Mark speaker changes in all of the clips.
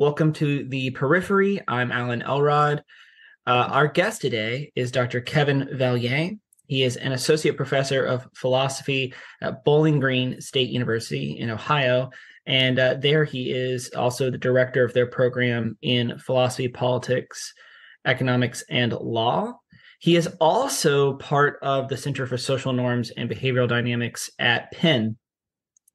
Speaker 1: Welcome to the Periphery. I'm Alan Elrod. Our guest today is Dr. Kevin Vallier. He is an associate professor of philosophy at Bowling Green State University in Ohio. And there he is also the director of their program in philosophy, politics, economics, and law. He is also part of the Center for Social Norms and Behavioral Dynamics at Penn.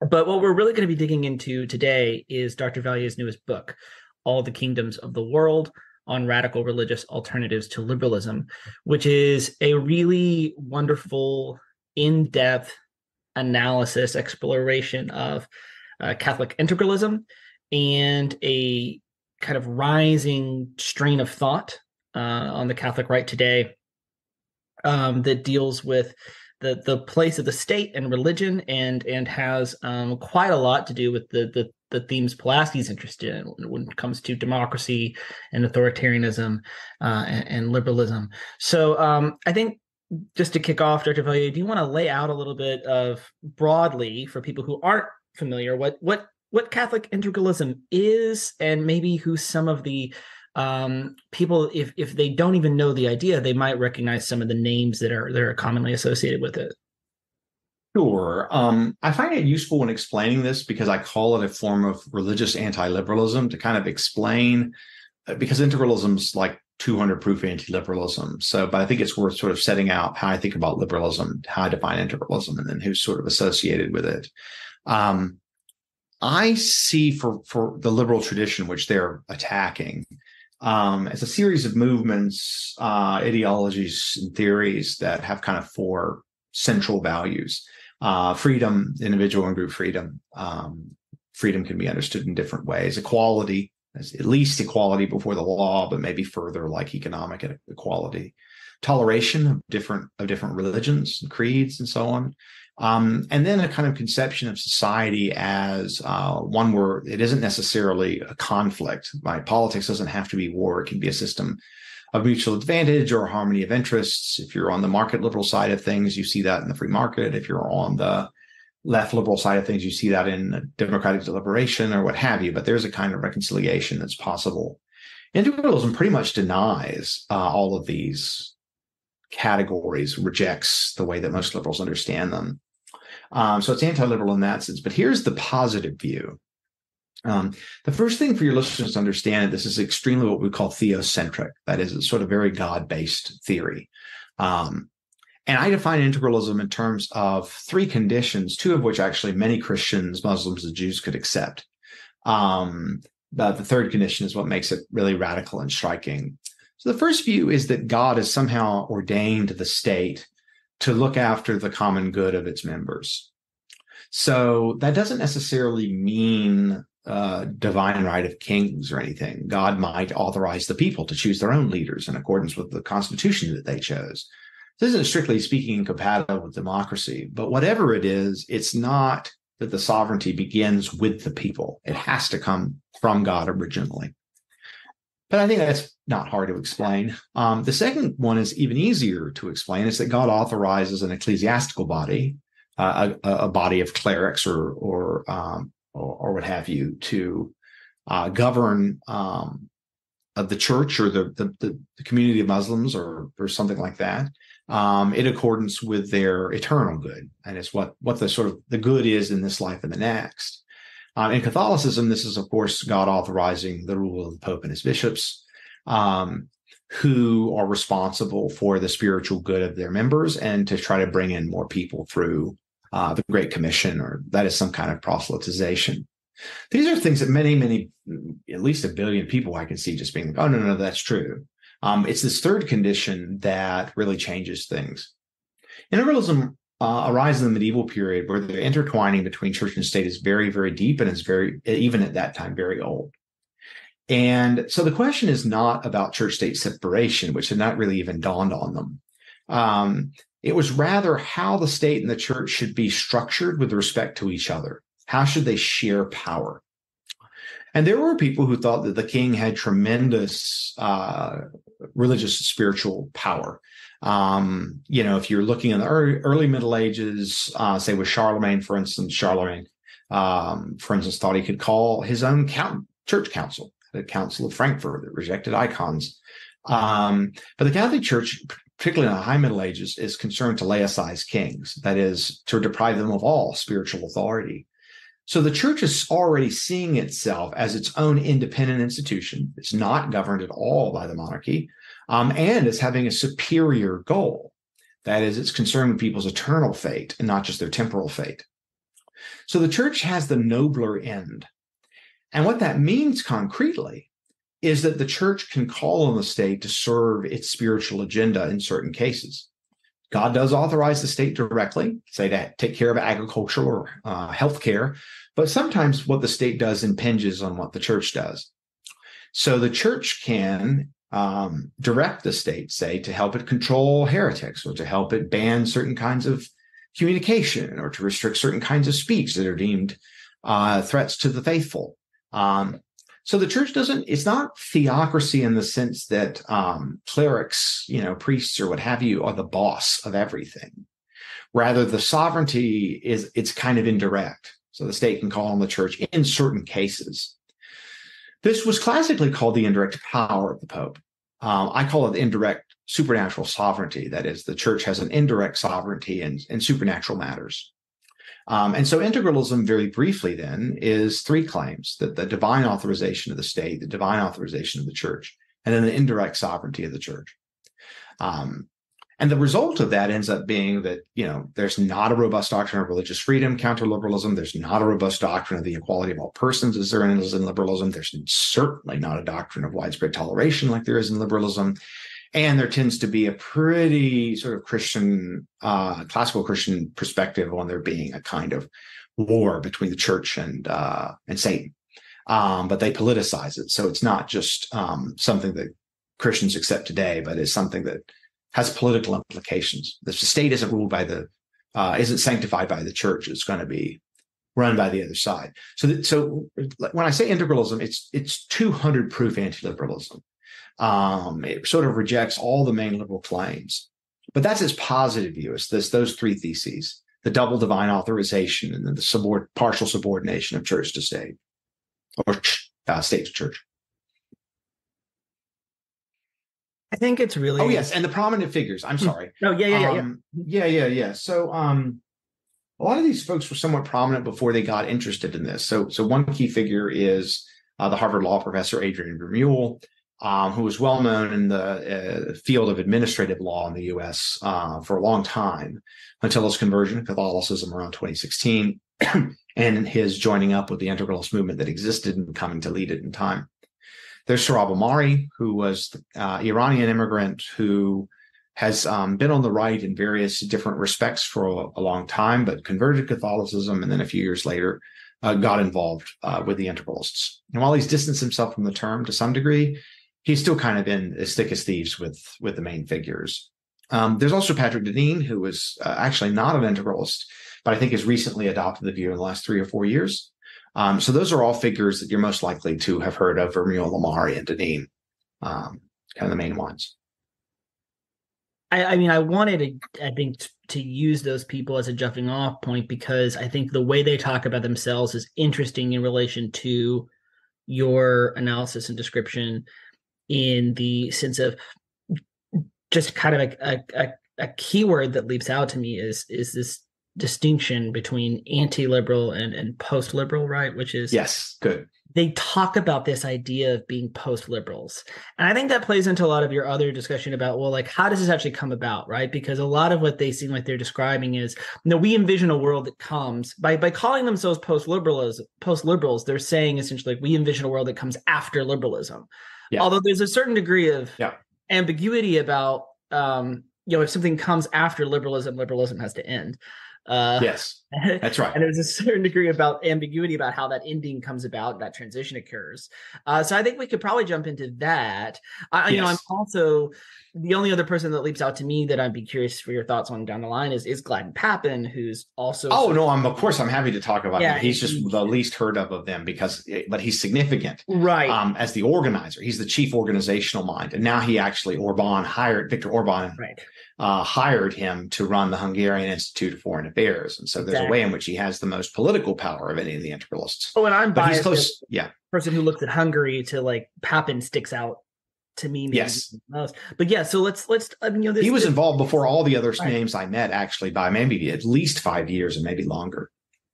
Speaker 1: But what we're really going to be digging into today is Dr. Vallier's newest book, All the Kingdoms of the World, on Radical Religious Alternatives to Liberalism, which is a really wonderful, in-depth analysis, exploration of Catholic integralism and a kind of rising strain of thought on the Catholic right today that deals with the place of the state and religion, and has quite a lot to do with the themes Pulaski's interested in when it comes to democracy and authoritarianism and liberalism. So I think just to kick off, Dr. Vallier, do you want to lay out a little bit of broadly for people who aren't familiar what Catholic integralism is, and maybe who some of the people, if they don't even know the idea, they might recognize some of the names that are commonly associated with it?
Speaker 2: Sure. I find it useful when explaining this because I call it a form of religious anti-liberalism to kind of explain, because integralism is like 200 proof anti-liberalism. But I think it's worth sort of setting out how I think about liberalism, how I define integralism, and then who's sort of associated with it. I see for the liberal tradition, which they're attacking, as a series of movements, ideologies, and theories that have kind of four central values. Freedom, individual and group freedom. Freedom can be understood in different ways. Equality, at least equality before the law, but maybe further, like economic equality. Toleration of different religions and creeds and so on. And then a kind of conception of society as one where it isn't necessarily a conflict. Right? Politics doesn't have to be war. It can be a system of mutual advantage or harmony of interests. If you're on the market liberal side of things, you see that in the free market. If you're on the left liberal side of things, you see that in democratic deliberation or what have you. But there's a kind of reconciliation that's possible. Integralism pretty much denies all of these categories, rejects the way that most liberals understand them. So it's anti-liberal in that sense. But here's the positive view. The first thing for your listeners to understand, this is extremely what we call theocentric. That is, it's sort of very God-based theory. And I define integralism in terms of three conditions, two of which actually many Christians, Muslims, and Jews could accept. But the third condition is what makes it really radical and striking. So the first view is that God has somehow ordained the state to look after the common good of its members. So that doesn't necessarily mean divine right of kings or anything. God might authorize the people to choose their own leaders in accordance with the constitution that they chose. This isn't strictly speaking incompatible with democracy, but whatever it is, it's not that the sovereignty begins with the people. It has to come from God originally. But I think that's not hard to explain. The second one is even easier to explain. It's that God authorizes an ecclesiastical body, a body of clerics or what have you, to govern the church or the community of Muslims or something like that, in accordance with their eternal good. And it's what the sort of the good is in this life and the next. In Catholicism, this is, of course, God authorizing the rule of the Pope and his bishops, who are responsible for the spiritual good of their members and to try to bring in more people through the Great Commission, or that is some kind of proselytization. These are things that many, at least 1 billion people I can see just being like, oh, no, that's true. It's this third condition that really changes things. Integralism arises in the medieval period where the intertwining between church and state is very, very deep, and is very, even at that time, very old. And so the question is not about church-state separation, which had not really even dawned on them. It was rather how the state and the church should be structured with respect to each other. How should they share power? And there were people who thought that the king had tremendous religious and spiritual power. If you're looking in the early Middle Ages, say with Charlemagne, for instance, thought he could call his own church council, the Council of Frankfurt that rejected icons. But the Catholic Church, particularly in the High Middle Ages, is concerned to laicize kings, that is, to deprive them of all spiritual authority. So the church is already seeing itself as its own independent institution. It's not governed at all by the monarchy, and is having a superior goal. That is, it's concerned with people's eternal fate and not just their temporal fate. So the church has the nobler end. And what that means concretely is that the church can call on the state to serve its spiritual agenda in certain cases. God does authorize the state directly, say to take care of agriculture or healthcare, but sometimes what the state does impinges on what the church does. So the church can direct the state, say, to help it control heretics or to help it ban certain kinds of communication or to restrict certain kinds of speech that are deemed threats to the faithful. So the church it's not theocracy in the sense that clerics, priests or what have you, are the boss of everything. Rather, the sovereignty it's kind of indirect. So the state can call on the church in certain cases. This was classically called the indirect power of the Pope. I call it indirect supernatural sovereignty. That is, the church has an indirect sovereignty in supernatural matters. And so integralism, very briefly then, is three claims: that the divine authorization of the state, the divine authorization of the church, and then the indirect sovereignty of the church. And the result of that ends up being that, there's not a robust doctrine of religious freedom, counter-liberalism. There's not a robust doctrine of the equality of all persons as there is in liberalism. There's certainly not a doctrine of widespread toleration like there is in liberalism. And there tends to be a pretty sort of Christian, classical Christian perspective on there being a kind of war between the church and Satan. But they politicize it. So it's not just something that Christians accept today, but it's something that has political implications. The state isn't ruled isn't sanctified by the church. It's going to be run by the other side. So when I say integralism, it's 200 proof anti-liberalism. It sort of rejects all the main liberal claims, but that's its positive view. It's those three theses: the double divine authorization, and then the partial subordination of church to state, or state to church.
Speaker 1: I think it's really.
Speaker 2: Oh yes, and the prominent figures. I'm sorry.
Speaker 1: Oh yeah.
Speaker 2: So a lot of these folks were somewhat prominent before they got interested in this. So one key figure is the Harvard law professor Adrian Vermeule, who was well known in the field of administrative law in the U.S. For a long time, until his conversion to Catholicism around 2016, and his joining up with the Integralist movement that existed and coming to lead it in time. There's Sohrab Ahmari, who was an Iranian immigrant who has been on the right in various different respects for a long time, but converted to Catholicism, and then a few years later got involved with the Integralists. And while he's distanced himself from the term to some degree, he's still kind of been as thick as thieves with the main figures. There's also Patrick Deneen, who was actually not an Integralist, but I think has recently adopted the view in the last 3 or 4 years. So those are all figures that you're most likely to have heard of: Vermeule, Ahmari, and Deneen, kind of the main ones.
Speaker 1: I wanted to use those people as a jumping off point because I think the way they talk about themselves is interesting in relation to your analysis and description, in the sense of just kind of a keyword that leaps out to me is this distinction between anti-liberal and post-liberal, right? Which is,
Speaker 2: yes, good.
Speaker 1: They talk about this idea of being post-liberals. And I think that plays into a lot of your other discussion about, well, like, how does this actually come about, right? Because a lot of what they seem like they're describing is, we envision a world that comes, by calling themselves post-liberals, they're saying essentially, we envision a world that comes after liberalism. Yeah. Although there's a certain degree of ambiguity about, if something comes after liberalism has to end.
Speaker 2: Yes, that's right.
Speaker 1: And there's a certain degree about ambiguity about how that ending comes about, that transition occurs. So I think we could probably jump into that. I'm also, the only other person that leaps out to me that I'd be curious for your thoughts on down the line is Gladden Pappin, who's also.
Speaker 2: Oh no, I'm happy to talk about him. He's just the least heard of them but he's significant,
Speaker 1: right?
Speaker 2: As the organizer, he's the chief organizational mind, and now he actually Viktor Orban,
Speaker 1: right.
Speaker 2: Hired him to run the Hungarian Institute for Foreign bears. And so there's a way in which he has the most political power of any of the integralists.
Speaker 1: Oh, and I'm biased.
Speaker 2: He's close. Yeah.
Speaker 1: Person who looks at Hungary to like Pappin sticks out to me. Maybe
Speaker 2: yes.
Speaker 1: Most. But yeah, so let's. I mean,
Speaker 2: he was involved before all the other names I met, actually, by maybe at least 5 years and maybe longer.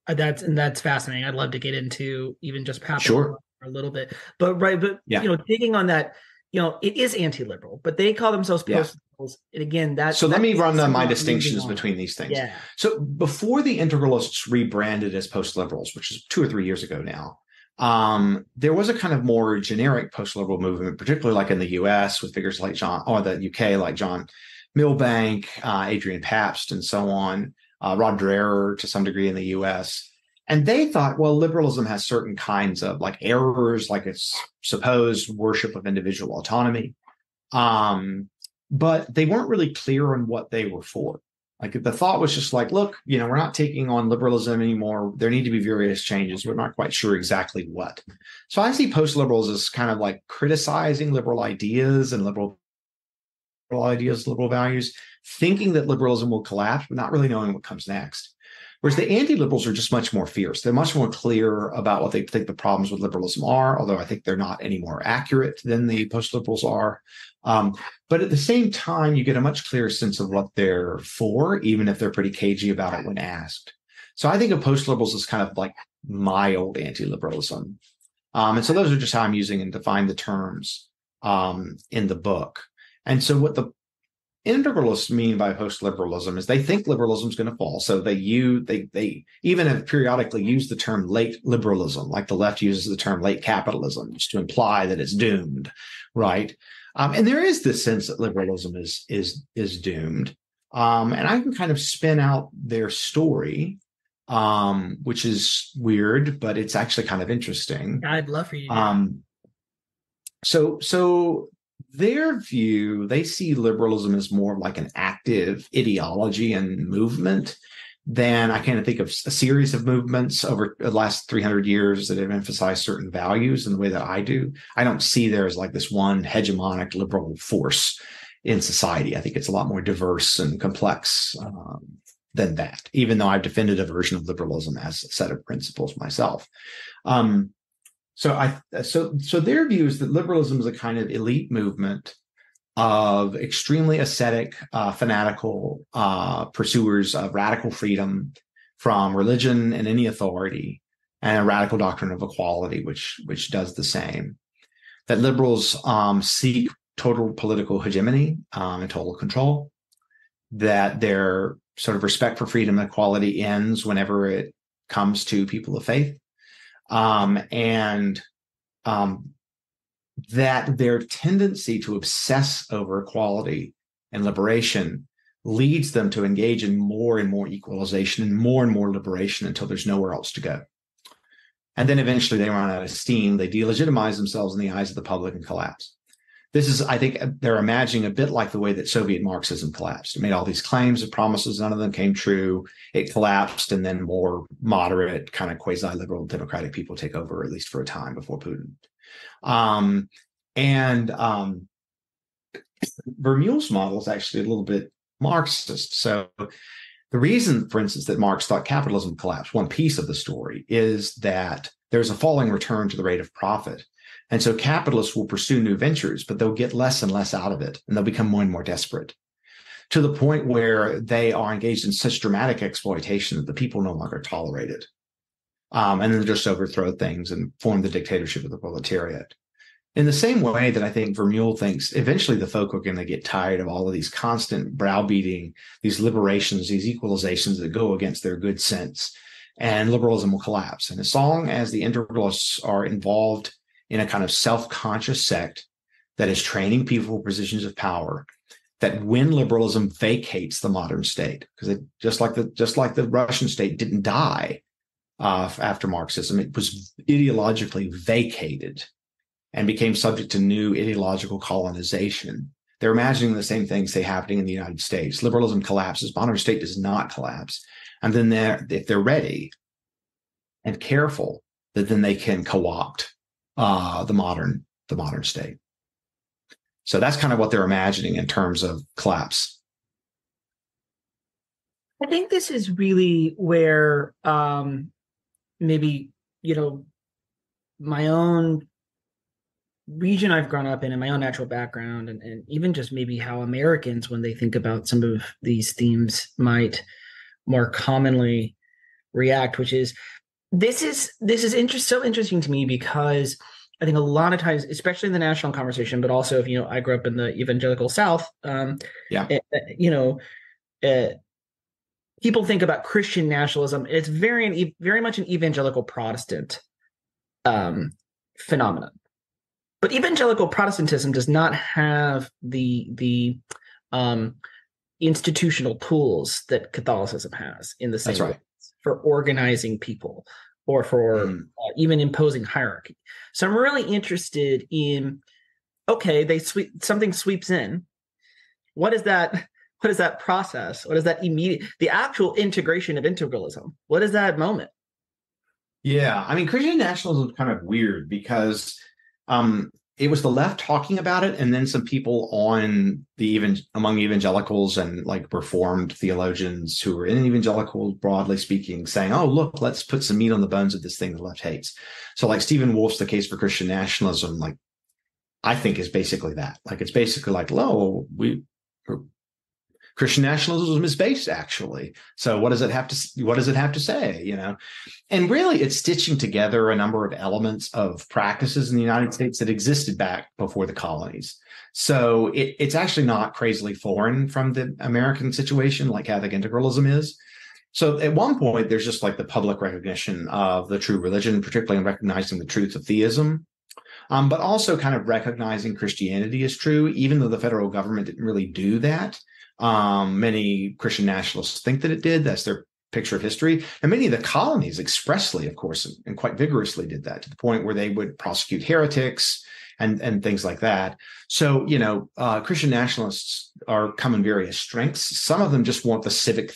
Speaker 1: That's fascinating. I'd love to get into even just Pappin
Speaker 2: for
Speaker 1: a little bit. But
Speaker 2: yeah.
Speaker 1: Digging on that, it is anti-liberal, but they call themselves post-liberals. And again,
Speaker 2: let me run my distinctions between these things.
Speaker 1: Yeah.
Speaker 2: So before the Integralists rebranded as post-liberals, which is 2 or 3 years ago now, there was a kind of more generic post-liberal movement, particularly like in the US with figures like the UK, like John Milbank, Adrian Pabst, and so on, Rod Dreher to some degree in the US. And they thought, well, liberalism has certain kinds of like errors, like its supposed worship of individual autonomy. But they weren't really clear on what they were for. Like the thought was just like, look, we're not taking on liberalism anymore. There need to be various changes. We're not quite sure exactly what. So I see post-liberals as kind of like criticizing liberal ideas and liberal values, thinking that liberalism will collapse, but not really knowing what comes next. Whereas the anti-liberals are just much more fierce. They're much more clear about what they think the problems with liberalism are, although I think they're not any more accurate than the post-liberals are. But at the same time, you get a much clearer sense of what they're for, even if they're pretty cagey about it when asked. So I think of post-liberals as kind of like mild anti-liberalism. And so those are just how I'm using and define the terms in the book. And so what the Integralists mean by post-liberalism is they think liberalism is going to fall. So they even have periodically used the term late liberalism, like the left uses the term late capitalism, just to imply that it's doomed, right? And there is this sense that liberalism is doomed. And I can kind of spin out their story, which is weird, but it's actually kind of interesting.
Speaker 1: I'd love for you.
Speaker 2: So their view, they see liberalism as more like an active ideology and movement than I can't think of a series of movements over the last 300 years that have emphasized certain values in the way that I do. I don't see there as like this one hegemonic liberal force in society. I think it's a lot more diverse and complex than that, even though I've defended a version of liberalism as a set of principles myself. So their view is that liberalism is a kind of elite movement of extremely ascetic, fanatical pursuers of radical freedom from religion and any authority, and a radical doctrine of equality, which does the same. That liberals seek total political hegemony and total control. That their sort of respect for freedom and equality ends whenever it comes to people of faith. That their tendency to obsess over equality and liberation leads them to engage in more and more equalization and more liberation until there's nowhere else to go. And then eventually they run out of steam, they delegitimize themselves in the eyes of the public and collapse. This is, I think, they're imagining a bit like the way that Soviet Marxism collapsed. It made all these claims and promises, none of them came true. It collapsed, and then more moderate, kind of quasi-liberal democratic people take over, at least for a time, before Putin. Vermeule's model is actually a little bit Marxist. So the reason, for instance, that Marx thought capitalism collapsed, one piece of the story, is that there's a falling return to the rate of profit. And so capitalists will pursue new ventures, but they'll get less and less out of it, and they'll become more and more desperate, to the point where they are engaged in such dramatic exploitation that the people no longer tolerate it. And then just overthrow things and form the dictatorship of the proletariat. In the same way that I think Vermeule thinks eventually the folk are going to get tired of all of these constant browbeating, these liberations, these equalizations that go against their good sense, and liberalism will collapse. And as long as the integralists are involved in a kind of self-conscious sect that is training people for positions of power, that when liberalism vacates the modern state, because just like the Russian state didn't die after Marxism, it was ideologically vacated and became subject to new ideological colonization. They're imagining the same things say happening in the United States. Liberalism collapses, modern state does not collapse, and then if they're ready and careful, then they can co-opt the modern state. So that's kind of what they're imagining in terms of collapse.
Speaker 1: I think this is really where maybe, my own region I've grown up in and my own natural background, and even just maybe how Americans, when they think about some of these themes, might more commonly react, which is so interesting to me because I think a lot of times, especially in the national conversation, but also if I grew up in the evangelical South,
Speaker 2: Yeah,
Speaker 1: uh, people think about Christian nationalism. It's very much an evangelical Protestant phenomenon. But evangelical Protestantism does not have the institutional tools that Catholicism has in the same
Speaker 2: that's right.
Speaker 1: way for organizing people or for even imposing hierarchy. So I'm really interested in, okay, something sweeps in. What is that? What is that process? What is that the actual integration of integralism? What is that moment?
Speaker 2: Yeah, I mean, Christian nationalism is kind of weird because it was the left talking about it, and then some people among evangelicals and like reformed theologians who were in evangelicals, broadly speaking, saying, "Oh, look, let's put some meat on the bones of this thing the left hates." So, like Stephen Wolf's The Case for Christian Nationalism, like I think is basically that. Like it's basically like, "Lo, Christian nationalism is based actually. So what does it have to say? And really it's stitching together a number of elements of practices in the United States that existed back before the colonies. So it's actually not crazily foreign from the American situation like Catholic integralism is. So at one point, there's just like the public recognition of the true religion, particularly in recognizing the truth of theism. But also kind of recognizing Christianity as true, even though the federal government didn't really do that. Many Christian nationalists think that it did. That's their picture of history. And many of the colonies expressly, of course, and quite vigorously did that to the point where they would prosecute heretics and things like that. So, Christian nationalists come in various strengths. Some of them just want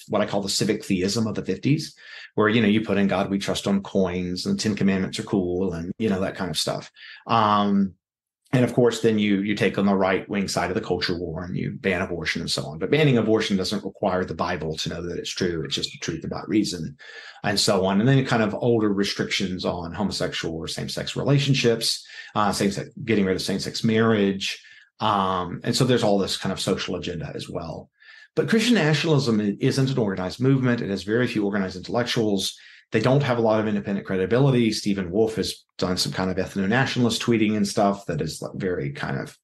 Speaker 2: what I call the civic theism of the 50s, where, you put in God we trust on coins and 10 Commandments are cool and, that kind of stuff. And of course, then you take on the right wing side of the culture war and you ban abortion and so on. But banning abortion doesn't require the Bible to know that it's true. It's just the truth about reason and so on. And then kind of older restrictions on homosexual or same-sex relationships, getting rid of same-sex marriage. And so there's all this kind of social agenda as well. But Christian nationalism isn't an organized movement. It has very few organized intellectuals. They don't have a lot of independent credibility. Stephen Wolf has done some kind of ethno-nationalist tweeting and stuff that is very kind of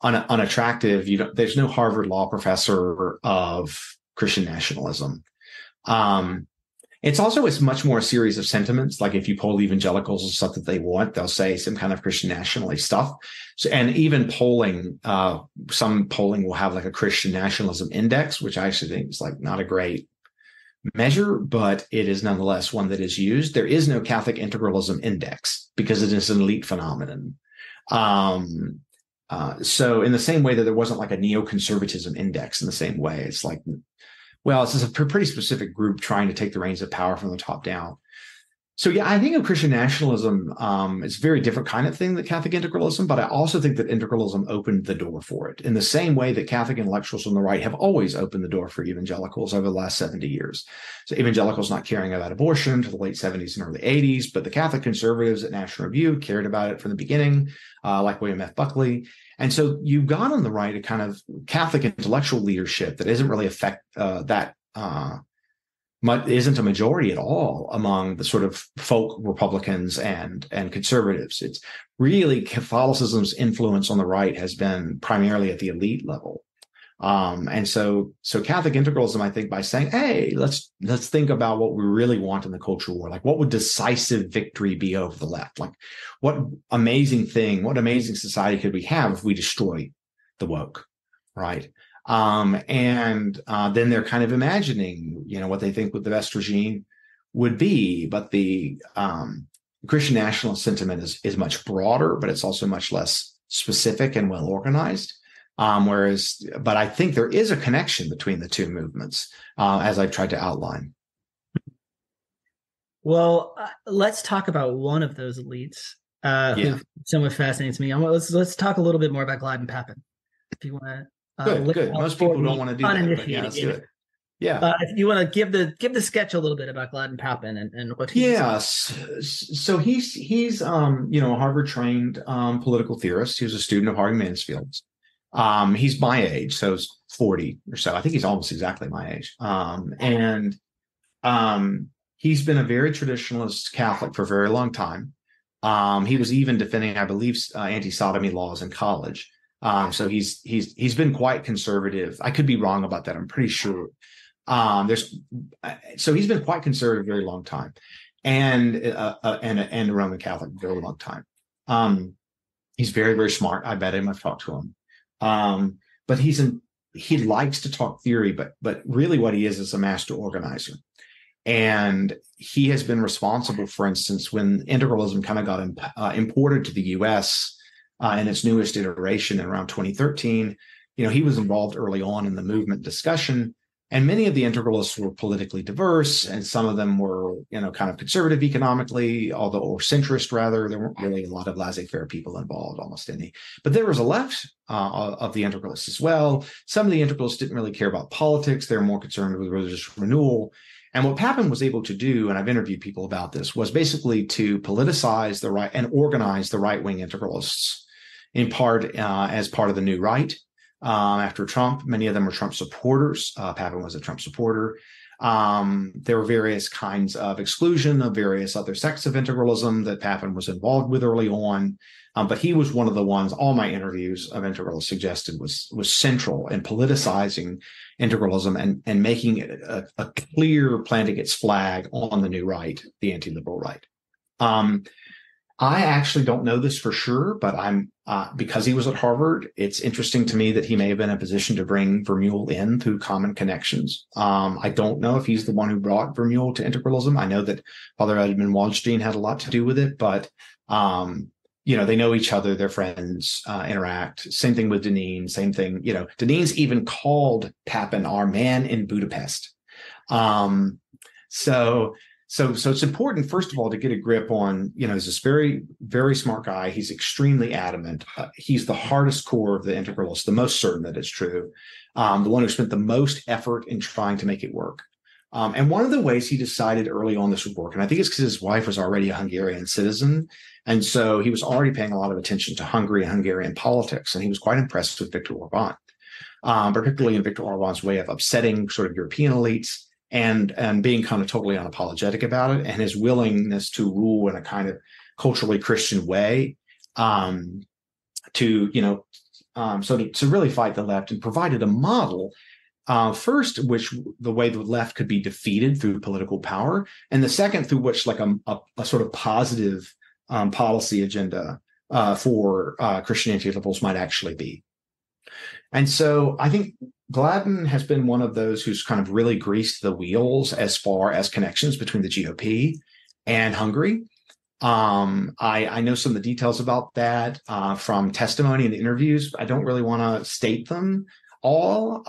Speaker 2: unattractive. There's no Harvard law professor of Christian nationalism. It's much more a series of sentiments. Like if you poll evangelicals and stuff that they want, they'll say some kind of Christian nationalist stuff. So, and even some polling will have like a Christian nationalism index, which I actually think is like not a great measure, but it is nonetheless one that is used. There is no Catholic integralism index because it is an elite phenomenon. So in the same way that there wasn't like a neoconservatism index in the same way, it's like, well, this is a pretty specific group trying to take the reins of power from the top down. So yeah, I think of Christian nationalism, it's a very different kind of thing than Catholic integralism, but I also think that integralism opened the door for it in the same way that Catholic intellectuals on the right have always opened the door for evangelicals over the last 70 years. So evangelicals not caring about abortion to the late 70s and early 80s, but the Catholic conservatives at National Review cared about it from the beginning, like William F. Buckley. And so you've got on the right a kind of Catholic intellectual leadership that isn't really isn't a majority at all among the sort of folk Republicans and conservatives. It's really Catholicism's influence on the right has been primarily at the elite level. And so Catholic integralism, I think, by saying, hey, let's think about what we really want in the culture war. Like, what would decisive victory be over the left? Like, what amazing society could we have if we destroy the woke, right? Then they're kind of imagining, what they think the best regime would be. But the Christian nationalist sentiment is much broader, but it's also much less specific and well organized. But I think there is a connection between the two movements, as I've tried to outline.
Speaker 1: Well, let's talk about one of those elites who somewhat fascinates me. Let's talk a little bit more about Gladden Pappin, if you want to.
Speaker 2: Good. Most people don't want to do that, but yeah, let's do it. Yeah.
Speaker 1: If you want to give the sketch a little bit about Gladden Pappin and what he
Speaker 2: Yes. So he's a Harvard trained political theorist. He was a student of Harvey Mansfield's. He's my age, so he's 40 or so. I think he's almost exactly my age. And he's been a very traditionalist Catholic for a very long time. He was even defending, I believe, anti-sodomy laws in college. So he's been quite conservative. I could be wrong about that. I'm pretty sure. So he's been quite conservative a very long time, and a Roman Catholic a very long time. He's very, very smart. I bet him. I've talked to him. But he likes to talk theory, but really what he is a master organizer. And he has been responsible, for instance, when integralism kind of got imported to the U.S. In its newest iteration in around 2013. He was involved early on in the movement discussion. And many of the integralists were politically diverse, and some of them were, kind of conservative economically, or centrist rather. There weren't really a lot of laissez-faire people involved, almost any. But there was a left of the integralists as well. Some of the integralists didn't really care about politics. They were more concerned with religious renewal. And what Pappin was able to do, and I've interviewed people about this, was basically to politicize the right and organize the right-wing integralists, in part as part of the new right. After Trump, many of them were Trump supporters. Pappin was a Trump supporter. There were various kinds of exclusion of various other sects of integralism that Pappin was involved with early on. But he was one of the ones, all my interviews of integralists suggested was central in politicizing integralism and making it a clear planting its flag on the new right, the anti-liberal right. I actually don't know this for sure, but because he was at Harvard, it's interesting to me that he may have been in a position to bring Vermeule in through common connections. I don't know if he's the one who brought Vermeule to integralism. I know that Father Edmund Waldstein had a lot to do with it, but they know each other, they're friends, interact. Same thing with Deneen, same thing. Deneen's even called Pappin our man in Budapest. So it's important, first of all, to get a grip on, he's this very, very smart guy. He's extremely adamant. He's the hardest core of the integralists, the most certain that it's true, the one who spent the most effort in trying to make it work. And one of the ways he decided early on this would work, and I think it's because his wife was already a Hungarian citizen, and so he was already paying a lot of attention to Hungary and Hungarian politics, and he was quite impressed with Viktor Orban, particularly in Viktor Orban's way of upsetting sort of European elites, and being kind of totally unapologetic about it, and his willingness to rule in a kind of culturally Christian way, to really fight the left, and provided a model, first, which the way the left could be defeated through political power, and the second through which like a sort of positive policy agenda for Christian anti-liberals might actually be. And so I think Gladden has been one of those who's kind of really greased the wheels as far as connections between the GOP and Hungary. I know some of the details about that from testimony and interviews. I don't really want to state them all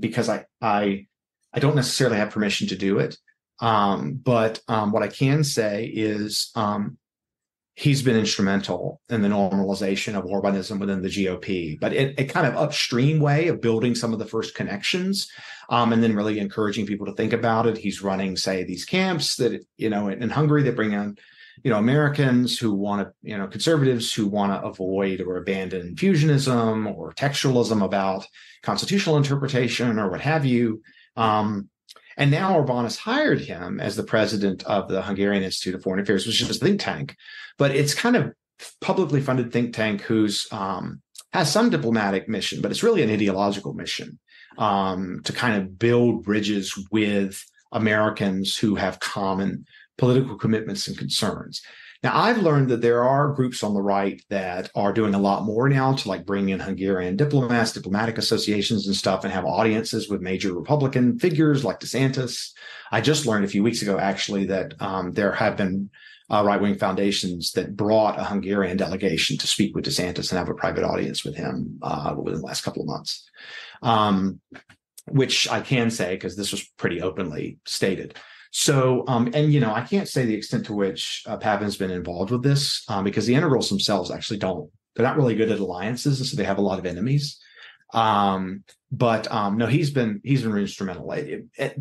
Speaker 2: because I don't necessarily have permission to do it. But what I can say is he's been instrumental in the normalization of Orbanism within the GOP, but a kind of upstream way of building some of the first connections, and then really encouraging people to think about it. He's running, say, these camps that, in Hungary that bring in, Americans who want to, conservatives who want to avoid or abandon fusionism or textualism about constitutional interpretation or what have you. And now Orban has hired him as the president of the Hungarian Institute of Foreign Affairs, which is a think tank, but it's kind of publicly funded think tank who's has some diplomatic mission, but it's really an ideological mission to kind of build bridges with Americans who have common political commitments and concerns. Now, I've learned that there are groups on the right that are doing a lot more now to like bring in Hungarian diplomats, diplomatic associations and stuff, and have audiences with major Republican figures like DeSantis. I just learned a few weeks ago, actually, that there have been right-wing foundations that brought a Hungarian delegation to speak with DeSantis and have a private audience with him within the last couple of months, which I can say because this was pretty openly stated. So, I can't say the extent to which Pappin's been involved with this because the integrals themselves actually they're not really good at alliances, and so they have a lot of enemies. No, he's been instrumental.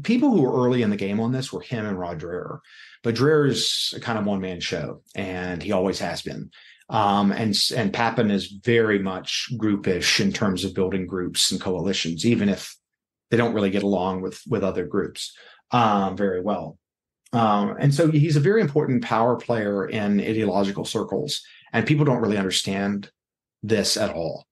Speaker 2: People who were early in the game on this were him and Rod Dreher, but Dreher's kind of one man show, and he always has been. And Pappin is very much groupish in terms of building groups and coalitions, even if they don't really get along with other groups very well. And so he's a very important power player in ideological circles, and people don't really understand this at all.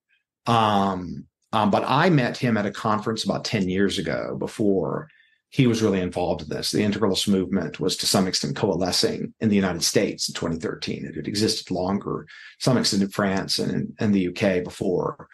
Speaker 2: But I met him at a conference about 10 years ago before he was really involved in this. The Integralist movement was to some extent coalescing in the United States in 2013. It had existed longer, to some extent in France and the UK before.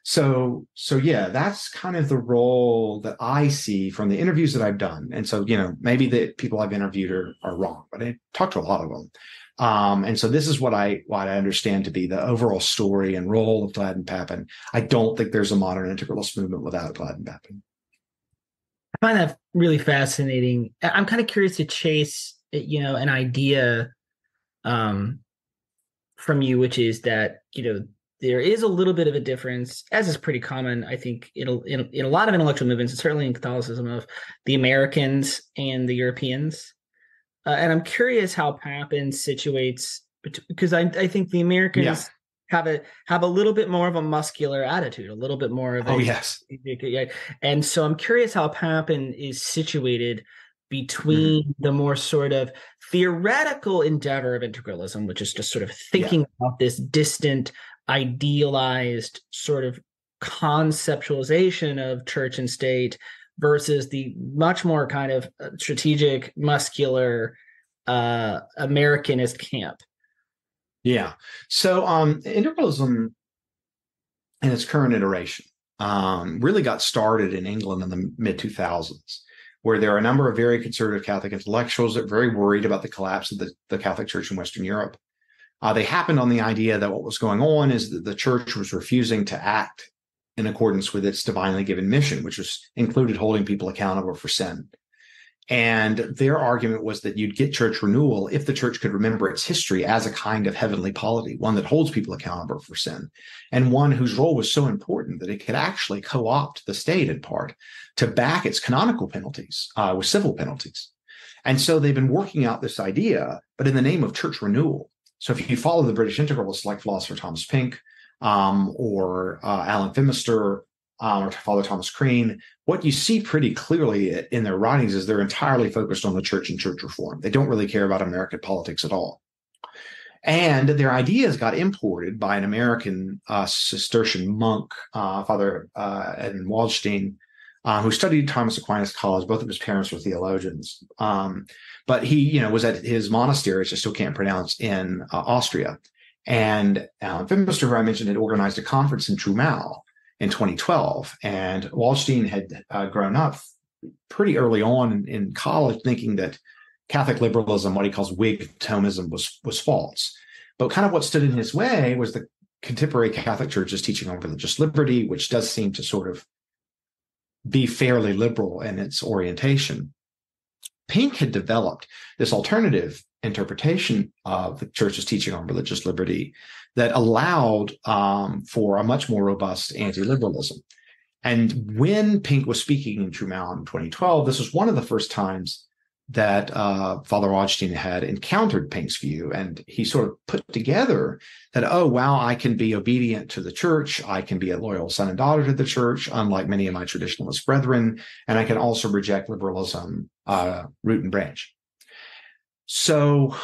Speaker 2: So yeah, that's kind of the role that I see from the interviews that I've done. And so, maybe the people I've interviewed are wrong, but I talked to a lot of them. And so this is what I understand to be the overall story and role of Gladden Pappin. I don't think there's a modern integralist movement without Gladden Pappin.
Speaker 1: I find that really fascinating. I'm kind of curious to chase, an idea from you, which is that, there is a little bit of a difference, as is pretty common, I think, in a lot of intellectual movements, and certainly in Catholicism, of the Americans and the Europeans. And I'm curious how Pappin situates, because I think the Americans have a little bit more of a muscular attitude, a little bit more of
Speaker 2: yes.
Speaker 1: And so I'm curious how Pappin is situated between the more sort of theoretical endeavor of integralism, which is just sort of thinking about this distant, idealized sort of conceptualization of church and state, versus the much more kind of strategic, muscular, Americanist camp.
Speaker 2: Yeah. So integralism in its current iteration really got started in England in the mid-2000s, where there are a number of very conservative Catholic intellectuals that are very worried about the collapse of the Catholic Church in Western Europe. They happened on the idea that what was going on is that the church was refusing to act in accordance with its divinely given mission, which included holding people accountable for sin. And their argument was that you'd get church renewal if the church could remember its history as a kind of heavenly polity, one that holds people accountable for sin, and one whose role was so important that it could actually co-opt the state in part to back its canonical penalties with civil penalties. And so they've been working out this idea, but in the name of church renewal. So if you follow the British integralists like philosopher Thomas Pink, or Alan Phimister, or Father Thomas Crean, what you see pretty clearly in their writings is they're entirely focused on the church and church reform. They don't really care about American politics at all. And their ideas got imported by an American Cistercian monk, Father Edmund Waldstein, who studied Thomas Aquinas College. Both of his parents were theologians. But he, was at his monastery, which I still can't pronounce, in Austria. And Alan Phimister, who I mentioned, had organized a conference in Trumau in 2012. And Waldstein had grown up pretty early on in college thinking that Catholic liberalism, what he calls Whig Thomism, was false. But kind of what stood in his way was the contemporary Catholic Church's teaching on religious liberty, which does seem to sort of be fairly liberal in its orientation. Pink had developed this alternative interpretation of the church's teaching on religious liberty that allowed for a much more robust anti-liberalism. And when Pink was speaking in Trumau in 2012, this was one of the first times that Father Waldstein had encountered Pink's view. And he sort of put together that, oh, wow, I can be obedient to the church. I can be a loyal son and daughter to the church, unlike many of my traditionalist brethren. And I can also reject liberalism, root and branch. So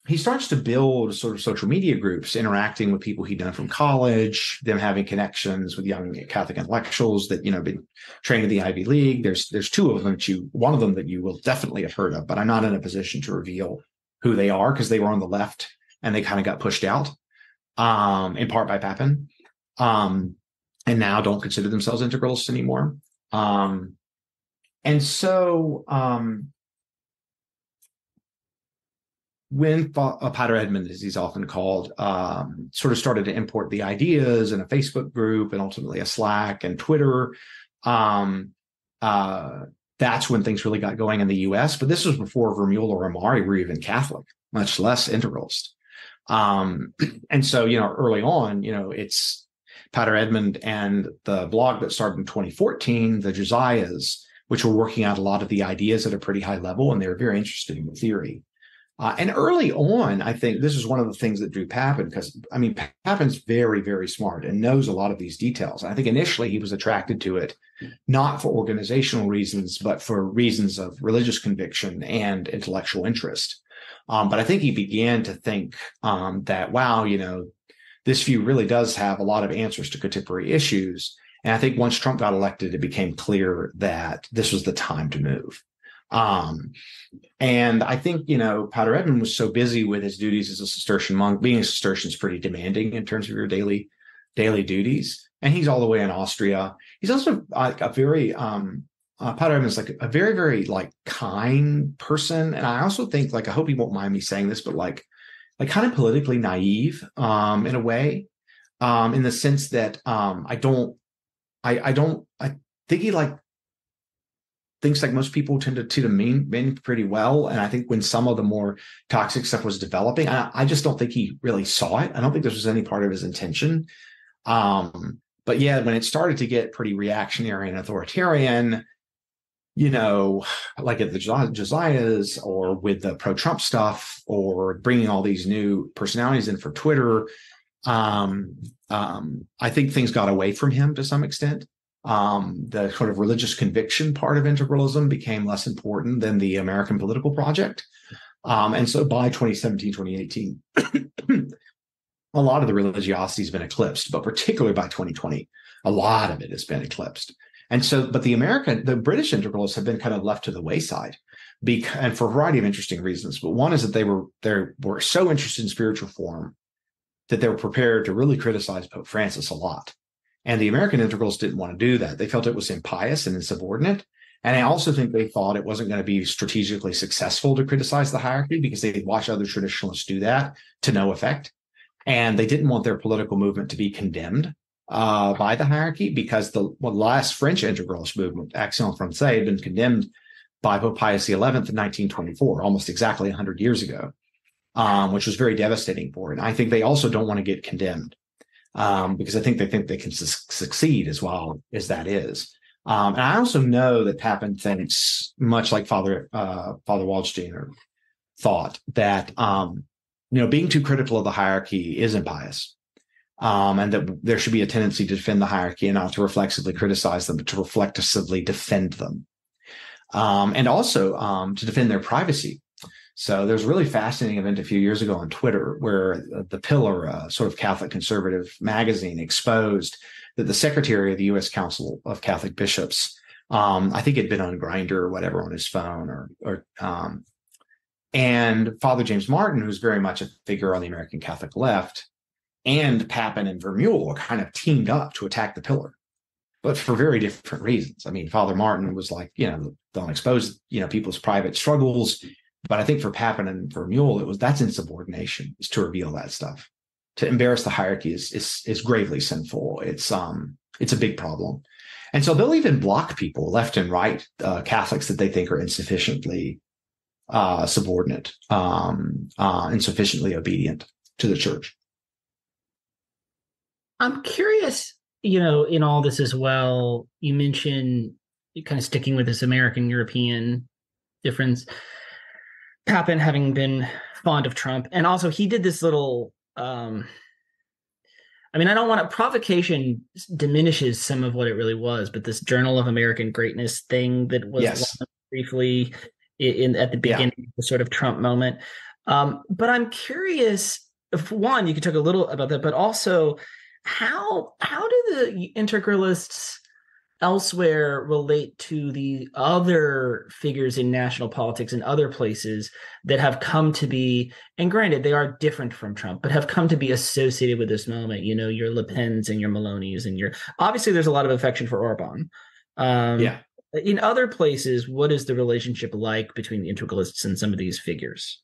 Speaker 2: he starts to build sort of social media groups, interacting with people he'd known from college, them having connections with young Catholic intellectuals that, been trained in the Ivy League. There's two of them one of them that you will definitely have heard of, but I'm not in a position to reveal who they are because they were on the left and they kind of got pushed out, in part by Pappin, and now don't consider themselves integralists anymore. And so when Pater Edmund, as he's often called, sort of started to import the ideas in a Facebook group and ultimately a Slack and Twitter, that's when things really got going in the U.S. But this was before Vermeulen or Amari were even Catholic, much less integralist. And so, early on, Pater Edmund and the blog that started in 2014, the Josiahs, which were working out a lot of the ideas at a pretty high level, and they were very interested in the theory. And early on, I think this is one of the things that drew Pappin, because, I mean, Pappin's very, very smart and knows a lot of these details. I think initially he was attracted to it, not for organizational reasons, but for reasons of religious conviction and intellectual interest. But I think he began to think that, wow, this view really does have a lot of answers to contemporary issues. And I think once Trump got elected, it became clear that this was the time to move. And I think, Pater Edmund was so busy with his duties as a Cistercian monk. Being a Cistercian is pretty demanding in terms of your daily duties. And he's all the way in Austria. He's also like a very, Pater Edmund is like a very, very like kind person. And I also think, like, I hope he won't mind me saying this, but like kind of politically naive, in a way, in the sense that, I think he thinks like most people tend to mean pretty well. And I think when some of the more toxic stuff was developing, I just don't think he really saw it. I don't think this was any part of his intention. But yeah, when it started to get pretty reactionary and authoritarian, like at the Josiahs or with the pro-Trump stuff or bringing all these new personalities in for Twitter, I think things got away from him to some extent. The sort of religious conviction part of integralism became less important than the American political project. And so by 2017, 2018, a lot of the religiosity has been eclipsed, but particularly by 2020, a lot of it has been eclipsed. And so, but the British integralists have been kind of left to the wayside, and for a variety of interesting reasons. But one is that they were so interested in spiritual reform that they were prepared to really criticize Pope Francis a lot. And the American integralists didn't want to do that. They felt it was impious and insubordinate. And I also think they thought it wasn't going to be strategically successful to criticize the hierarchy because they'd watch other traditionalists do that to no effect. And they didn't want their political movement to be condemned by the hierarchy, because the last French integralist movement, Action Française, had been condemned by Pope Pius XI in 1924, almost exactly 100 years ago, which was very devastating for it. And I think they also don't want to get condemned. Because I think they can succeed as well as that is. And I also know that Pappin thinks, much like Father Waldsteiner thought, that being too critical of the hierarchy is impious, and that there should be a tendency to defend the hierarchy and not to reflexively criticize them, but to reflexively defend them, and also to defend their privacy. So there's a really fascinating event a few years ago on Twitter where The Pillar, a sort of Catholic conservative magazine, exposed that the secretary of the U.S. Council of Catholic Bishops, I think had been on Grindr or whatever on his phone, and Father James Martin, who's very much a figure on the American Catholic left, and Pappin and Vermeulen kind of teamed up to attack The Pillar, but for very different reasons. I mean, Father Martin was like, don't expose, people's private struggles. But I think for Pappin and Vermeulen, that's insubordination, is to reveal that stuff. To embarrass the hierarchy is gravely sinful. It's a big problem. And so they'll even block people left and right, Catholics that they think are insufficiently subordinate, insufficiently obedient to the church.
Speaker 1: I'm curious, in all this as well, you mentioned, kind of sticking with this American-European difference, Pappin having been fond of Trump. And also he did this little, I don't want to, provocation diminishes some of what it really was, but this Journal of American Greatness thing that was briefly at the beginning of the sort of Trump moment. But I'm curious, if one, you could talk a little about that, but also how do the integralists elsewhere relate to the other figures in national politics and other places that have come to be, and granted, they are different from Trump, but have come to be associated with this moment, your Le Pens and your Meloni's and obviously there's a lot of affection for Orban. In other places, what is the relationship like between the integralists and some of these figures?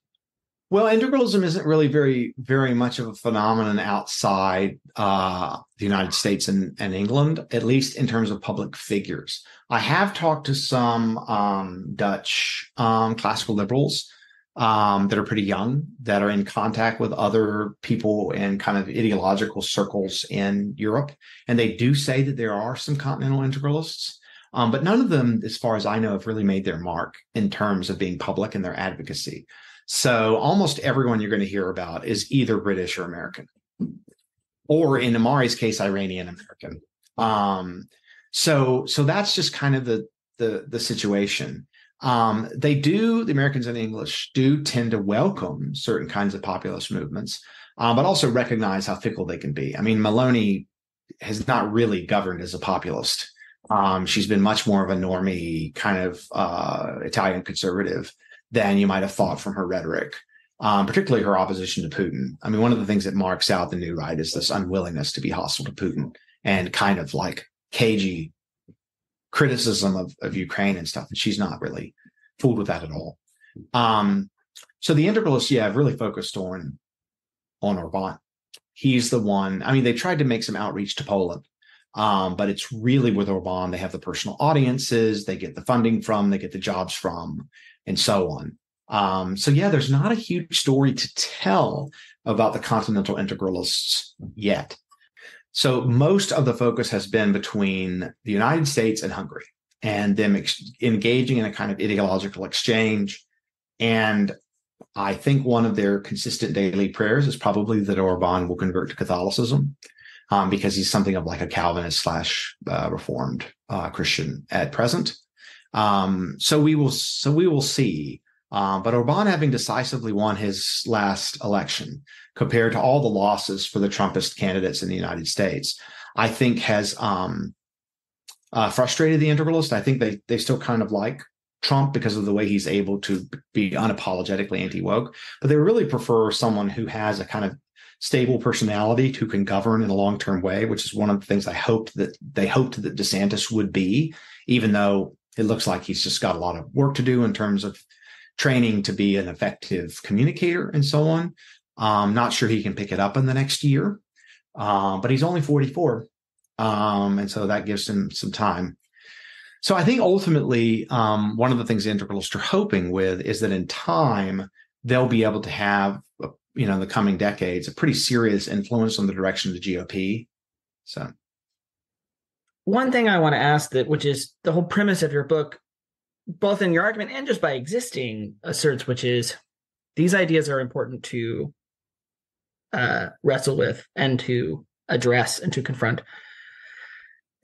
Speaker 2: Well, integralism isn't really very, very much of a phenomenon outside the United States and England, at least in terms of public figures. I have talked to some Dutch classical liberals that are pretty young, that are in contact with other people in kind of ideological circles in Europe. And they do say that there are some continental integralists, but none of them, as far as I know, have really made their mark in terms of being public in their advocacy. So almost everyone you're going to hear about is either British or American, or in Amari's case, Iranian American. So that's just kind of the situation. The Americans and English do tend to welcome certain kinds of populist movements, but also recognize how fickle they can be. I mean, Maloney has not really governed as a populist. She's been much more of a normie kind of Italian conservative than you might have thought from her rhetoric, particularly her opposition to Putin. I mean, one of the things that marks out the new right is this unwillingness to be hostile to Putin and kind of like cagey criticism of Ukraine and stuff. And she's not really fooled with that at all. So the integralists, have really focused on Orban. He's the one. I mean, they tried to make some outreach to Poland, but it's really with Orban. They have the personal audiences, they get the funding from, they get the jobs from, and so on. There's not a huge story to tell about the continental integralists yet. So most of the focus has been between the United States and Hungary, and them engaging in a kind of ideological exchange. And I think one of their consistent daily prayers is probably that Orban will convert to Catholicism, because he's something of like a Calvinist / Reformed Christian at present. So we will see. But Orban, having decisively won his last election compared to all the losses for the Trumpist candidates in the United States, I think has frustrated the integralists. I think they still kind of like Trump because of the way he's able to be unapologetically anti-woke, but they really prefer someone who has a kind of stable personality, who can govern in a long-term way, which is one of the things they hoped that DeSantis would be, even though it looks like he's just got a lot of work to do in terms of training to be an effective communicator and so on. Not sure he can pick it up in the next year, but he's only 44. And so that gives him some time. So I think ultimately, one of the things the integralists are hoping with is that in time, they'll be able to have, in the coming decades, a pretty serious influence on the direction of the GOP. So
Speaker 1: one thing I want to ask, which is the whole premise of your book, both in your argument and just by existing, asserts, which is these ideas are important to wrestle with and to address and to confront.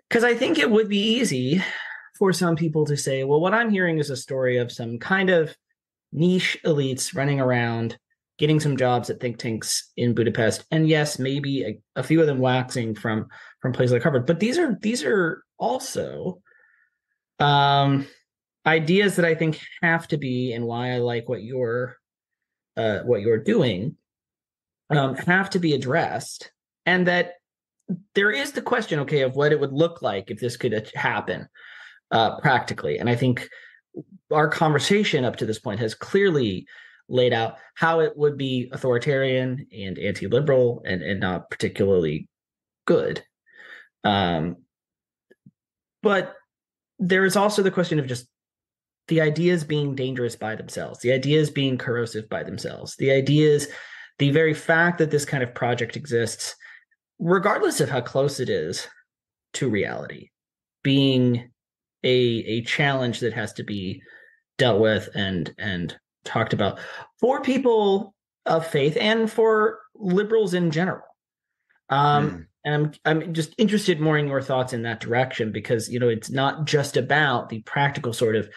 Speaker 1: Because I think it would be easy for some people to say, well, what I'm hearing is a story of some kind of niche elites running around, getting some jobs at think tanks in Budapest. And yes, maybe a few of them waxing from places like Harvard. But these are also ideas that I think have to be, and why I like what you're doing, have to be addressed. And that there is the question, okay, of what it would look like if this could happen practically. And I think our conversation up to this point has clearly laid out how it would be authoritarian and anti-liberal and not particularly good. But there is also the question of just the ideas being dangerous by themselves, the ideas being corrosive by themselves, the very fact that this kind of project exists, regardless of how close it is to reality, being a challenge that has to be dealt with and talked about for people of faith and for liberals in general. And I'm just interested more in your thoughts in that direction, because, it's not just about the practical sort of,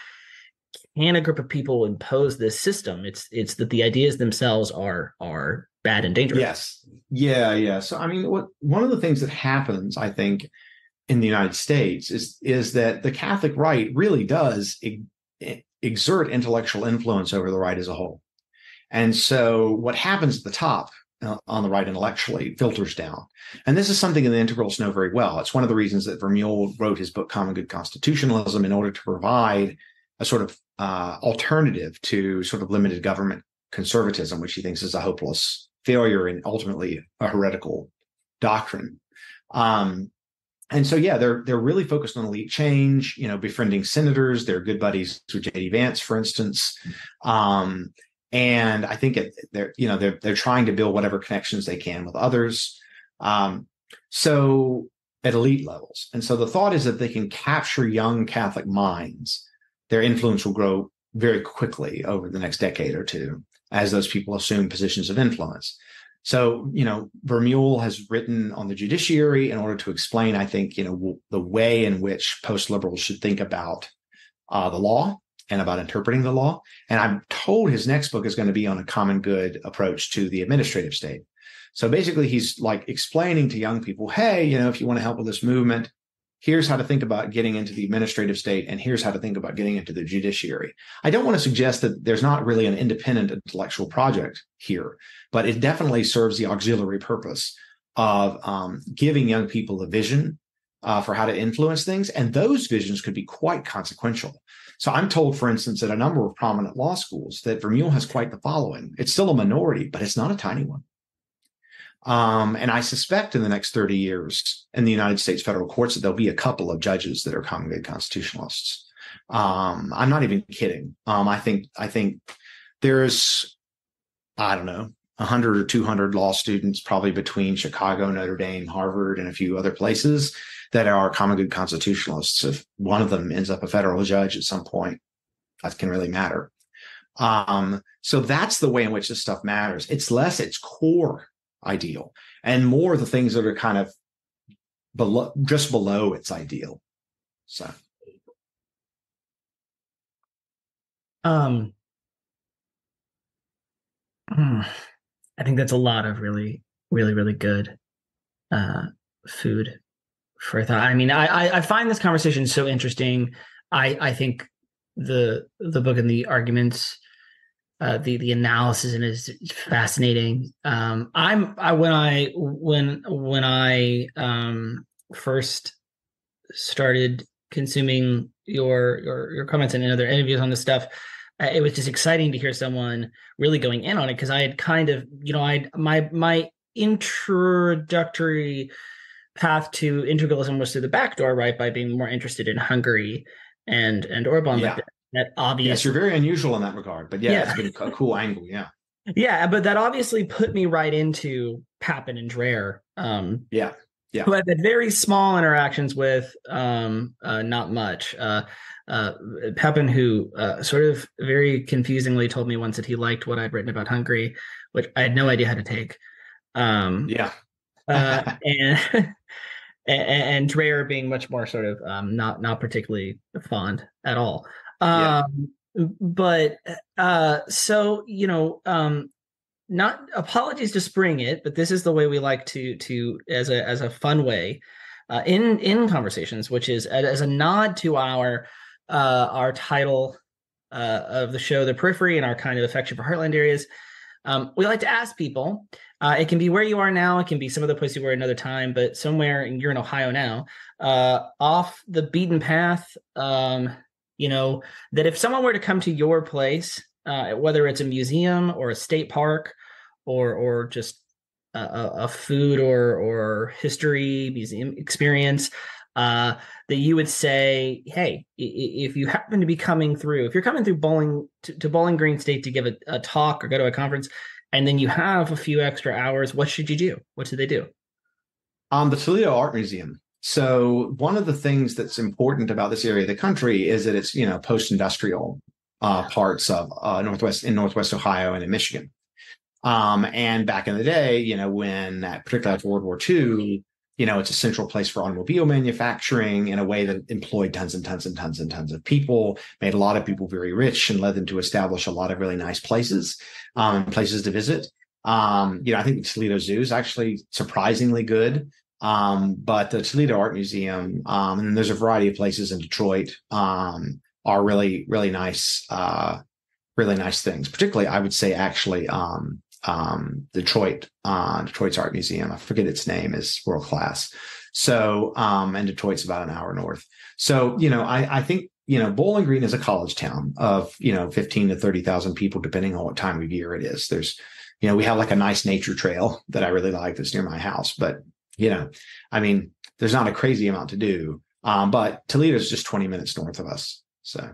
Speaker 1: can a group of people impose this system? It's that the ideas themselves are bad and dangerous.
Speaker 2: Yes. Yeah. So, I mean, one of the things that happens, I think, in the United States is that the Catholic right really does exert intellectual influence over the right as a whole. And so what happens at the top on the right intellectually filters down. And this is something the integralists know very well. It's one of the reasons that Vermeulen wrote his book, Common Good Constitutionalism, in order to provide a sort of alternative to sort of limited government conservatism, which he thinks is a hopeless failure and ultimately a heretical doctrine. And so, they're really focused on elite change, befriending senators. They're good buddies with J.D. Vance, for instance. And I think they're trying to build whatever connections they can with others. So at elite levels. And so the thought is that they can capture young Catholic minds. Their influence will grow very quickly over the next decade or two as those people assume positions of influence. So, Vermeulen has written on the judiciary in order to explain, I think, the way in which post-liberals should think about the law and about interpreting the law. And I'm told his next book is going to be on a common good approach to the administrative state. So basically, he's like explaining to young people, hey, if you want to help with this movement, here's how to think about getting into the administrative state, and here's how to think about getting into the judiciary. I don't want to suggest that there's not really an independent intellectual project here, but it definitely serves the auxiliary purpose of giving young people a vision for how to influence things. And those visions could be quite consequential. So I'm told, for instance, at a number of prominent law schools that Vermeulen has quite the following. It's still a minority, but it's not a tiny one. And I suspect in the next 30 years in the United States federal courts that there'll be a couple of judges that are common good constitutionalists. I'm not even kidding. I think there's, I don't know, 100 or 200 law students, probably between Chicago, Notre Dame, Harvard, and a few other places that are common good constitutionalists. If one of them ends up a federal judge at some point, that can really matter. So that's the way in which this stuff matters. It's less its core ideal and more the things that are kind of just below its ideal. So
Speaker 1: I think that's a lot of really, really, really good food for thought. I mean, I find this conversation so interesting. I think the book and the arguments, the analysis in it is fascinating. When I first started consuming your comments and other interviews on this stuff, it was just exciting to hear someone really going in on it, because I had kind of, my introductory path to integralism was through the back door, right, by being more interested in Hungary and Orban.
Speaker 2: Yeah.
Speaker 1: That obviously,
Speaker 2: yes, you're very unusual in that regard, but it's been a cool angle.
Speaker 1: Yeah, but that obviously put me right into Pappin and Dreher. Who I've had very small interactions with, not much. Pappin, who sort of very confusingly told me once that he liked what I'd written about Hungary, which I had no idea how to take. And and Dreher being much more sort of not particularly fond at all. But so not apologies to spring it, but this is the way we like to as a fun way in conversations, which is as a nod to our title of the show, The Periphery, and our kind of affection for heartland areas. We like to ask people, it can be where you are now, it can be some other place you were another time, but somewhere, and you're in Ohio now, off the beaten path, that if someone were to come to your place, whether it's a museum or a state park or just a food or history museum experience, that you would say, hey, if you happen to be coming through, if you're coming through Bowling Green State to give a talk or go to a conference, and then you have a few extra hours, what should you do? What should they do?
Speaker 2: The Toledo Art Museum. So one of the things that's important about this area of the country is that it's, post-industrial parts of Northwest Ohio and in Michigan. And back in the day, when particularly after World War II, it's a central place for automobile manufacturing in a way that employed tons and tons and tons and tons of people, made a lot of people very rich, and led them to establish a lot of really nice places, places to visit. I think the Toledo Zoo is actually surprisingly good. But the Toledo Art Museum, and then there's a variety of places in Detroit, are really, really nice things. Particularly, I would say actually, Detroit's Art Museum, I forget its name, is world class. So, and Detroit's about an hour north. So, I think, Bowling Green is a college town of, 15 to 30,000 people, depending on what time of year it is. There's, we have like a nice nature trail that I really like that's near my house, but there's not a crazy amount to do. But Toledo is just 20 minutes north of us. So.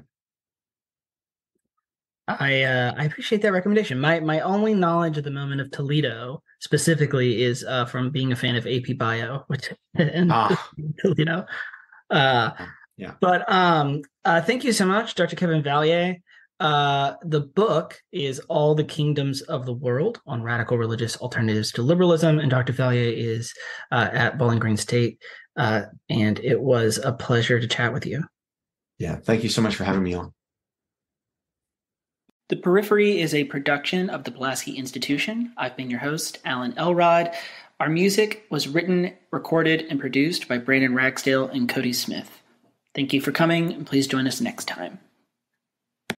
Speaker 1: I appreciate that recommendation. My only knowledge at the moment of Toledo specifically is from being a fan of AP Bio, which and
Speaker 2: Ah,
Speaker 1: Toledo. Uh,
Speaker 2: yeah.
Speaker 1: but thank you so much, Dr. Kevin Vallier. The book is All the Kingdoms of the World on Radical Religious Alternatives to Liberalism, and Dr. Vallier is at Bowling Green State, and it was a pleasure to chat with you.
Speaker 2: Yeah. Thank you so much for having me on.
Speaker 1: The Periphery is a production of the Pulaski Institution. I've been your host, Alan Elrod. Our music was written, recorded, and produced by Brandon Ragsdale and Cody Smith. Thank you for coming, and please join us next time.